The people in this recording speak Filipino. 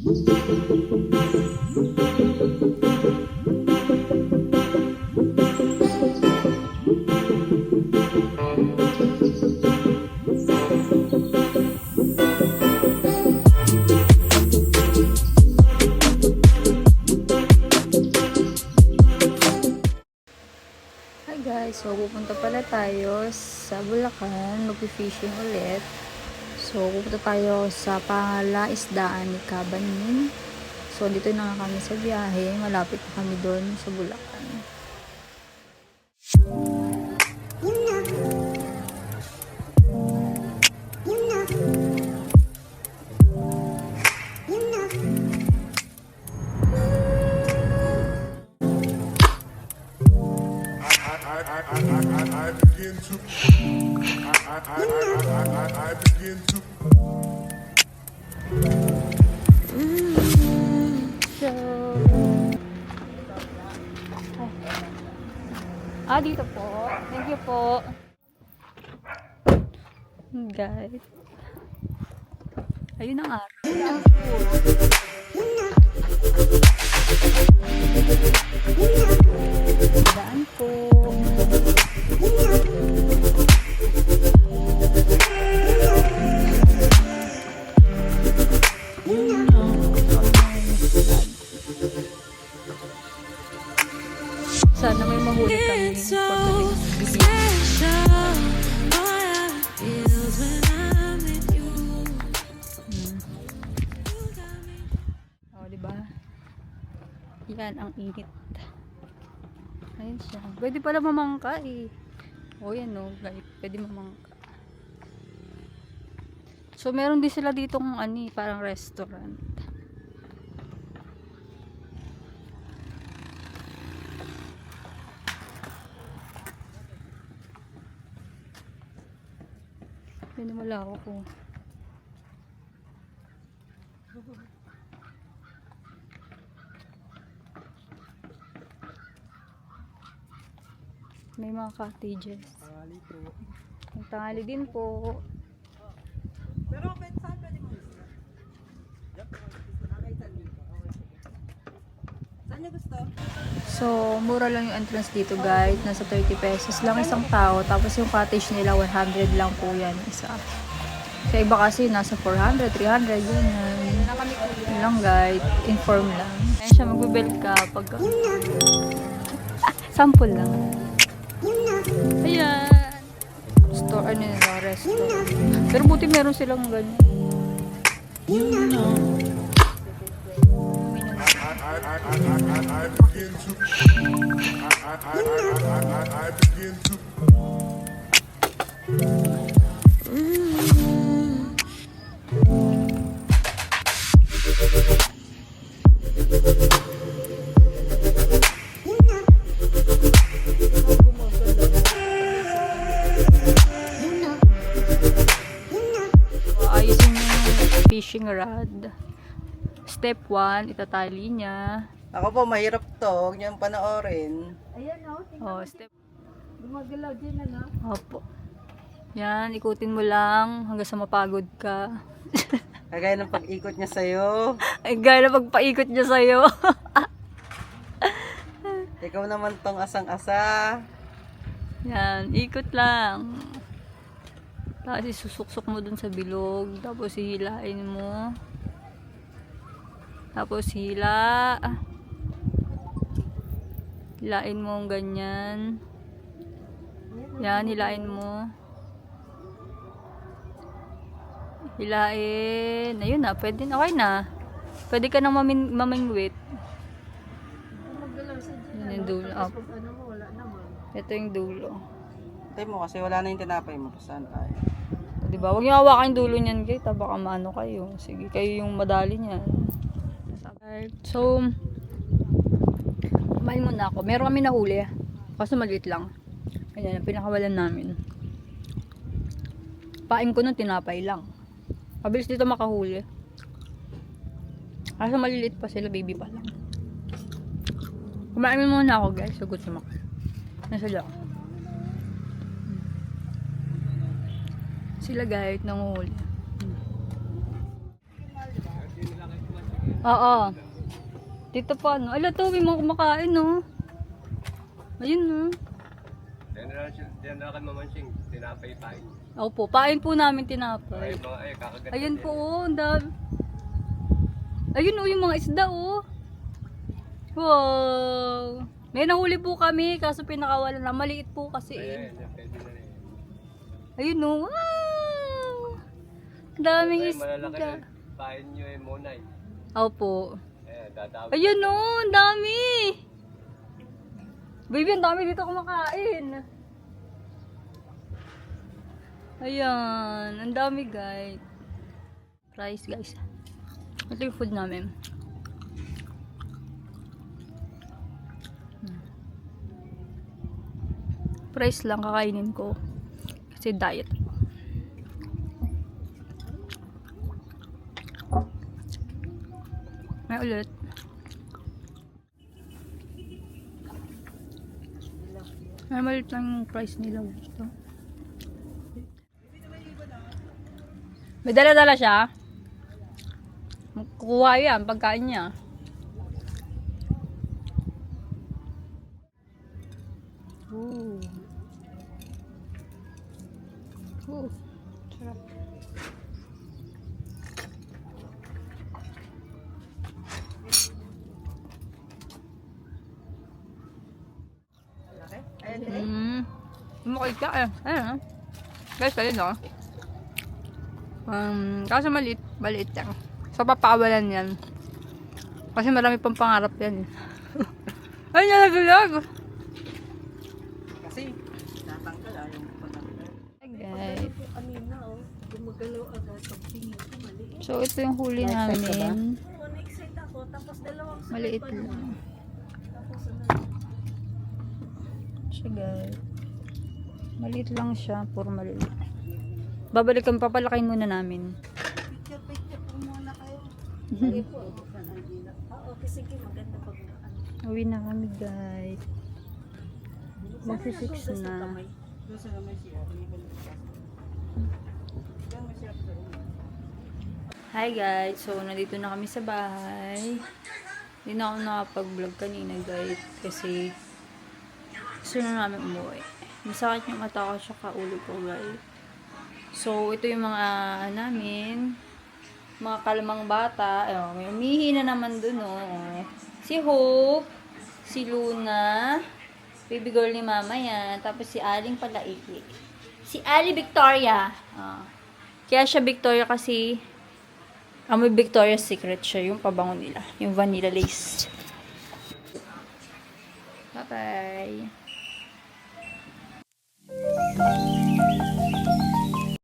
Hi guys, so pupunta pala tayo sa Bulacan, mag-fishing ulit. So pupunta tayo sa Pangalaisdaan ni Cabanin. So dito na nga kami sa biyahe, malapit na kami doon sa Bulacan. Dito po. Thank you po. Guys. Ayun ang araw. Daan po. Sana may mahuli kami. Oh, diba? Yan ang init. Ayun siya. Pwede pala mamangka eh. Oh, yan no. Pwede mamangka. So, meron din sila ditong parang restaurant. Yan ang malawak ko. May mga cottages. Tangali po. Ang tangali din po. Pero saan pwede mo gusto? Saan niyo gusto? So, mura lang yung entrance dito guys. Nasa 30 pesos lang isang tao. Tapos yung cottage nila 100 lang po yan isa. Sa iba kasi nasa 400, 300 yun. Yun lang guys. Inform lang. Ayan siya, mag-build ka pag sample lang. Ayan. Store, nila, resto. Pero buti meron silang ganyan. Ayusin yung fishing rod. Step 1, itatali niya. Ako po, mahirap to. Huwag niyong panoorin. Ayan o, Oh, step. gumagalaw din ano. Opo. Yan, ikutin mo lang hanggang sa mapagod ka. Kagaya ng pag-ikot niya sa'yo. Ay, gaya na pagpaikot niya sa'yo. Ikaw naman tong asang-asa. Yan, ikot lang. Tapos isusuksok mo dun sa bilog. Tapos hihilain mo. Tapos hila. Hilain mo ang ganyan. Yan, hilain mo. Hilain. Ayun na, pwede na. Okay na. Pwede ka nang mamingwit. Gumagalaw sa dyan. Yan yung dulo. Oh, Pag ano mo, wala naman. ito yung dulo. Tayo mo kasi wala na yung tinapay mo. Saan tayo? Diba? Huwag niyo hawakan yung dulo niyan, guys. Baka maano kayo. Sige, kayo yung madali niyan. So, kumain muna ako. Meron kami nahuli. Kaso maliit lang. Ayan, ang pinakawalan namin. Pain ko nung tinapay lang. Mabilis dito makahuli. Kaso maliliit pa sila, baby pa lang. Kumain muna ako, guys. So, gusto mo. Nasa lang. Sila guys, nanguhuli. Oo. Dito pa, no? Ala to, may mga kumakain, no? Ayun, no? Diyan na kan mamansing, tinapay pain. Opo, pain po namin Ay, tinapay. mga kakagat. Ayun po, oh, ang dami. Ayun, oh, yung mga isda, oh. Wow. May nahuli po kami, kaso pinakawalan na. Maliit po kasi, eh. Ayan, pwede na rin. Ayun, oh. Wow. Ang daming Ay, malalaki isda. na. Pain nyo eh, monay. Opo. Ayan, dadawin. Ayun, oh, ang dami. Baby, ang dami dito kumakain. Ayan, ang dami, guys. Price, guys. Ito yung food namin. Price lang kakainin ko. Kasi diet. May ulit. May malit lang yung price nila. Gusto. May dala-dala siya. Kukuha yan, pagkain niya. Ooh. Ooh. Sarap. Okay? Ayan, Makikita ka eh. Ayan ah. Guys, ayun oh. Kaso maliit lang. So, papawalan yan. Kasi marami pang pangarap yan. Ay, nalaglag! Kasi, natanggal ayaw mo pa tanggal. Hi guys. Kanina, oh. Gumagalaw agad. Pag tingin ko, maliit. So, ito yung huli namin. Oo, na-excite ako. Tapos dalawang sakit Maliit pa naman. lang. Tapos ano, Siya guys. Maliit lang siya. Puro maliit. Babalikan, papalakayin muna namin. picture po muna kayo. Sige po. Okay, sige. Maganda pag ano. Uwi na kami guys. Magsi-6 Sa na. kamay. Doon sa may siya, binibalik ka. Doon may siya doon. Hi guys, so nandito na kami sa bahay. Hindi na ako nakapag-vlog kanina guys kasi gusto na namin umuwi. Masakit yung mata ko tsaka ulo ko guys. So ito yung mga namin, mga kalamang bata. Ayun, may umihi na naman dun oh. Si Hope, si Luna, baby girl ni mama yan, tapos si Aling Palaiki. Si Ali Victoria. Kaya siya Victoria kasi may Victoria's Secret siya, yung pabango nila. Yung vanilla lace. Bye-bye.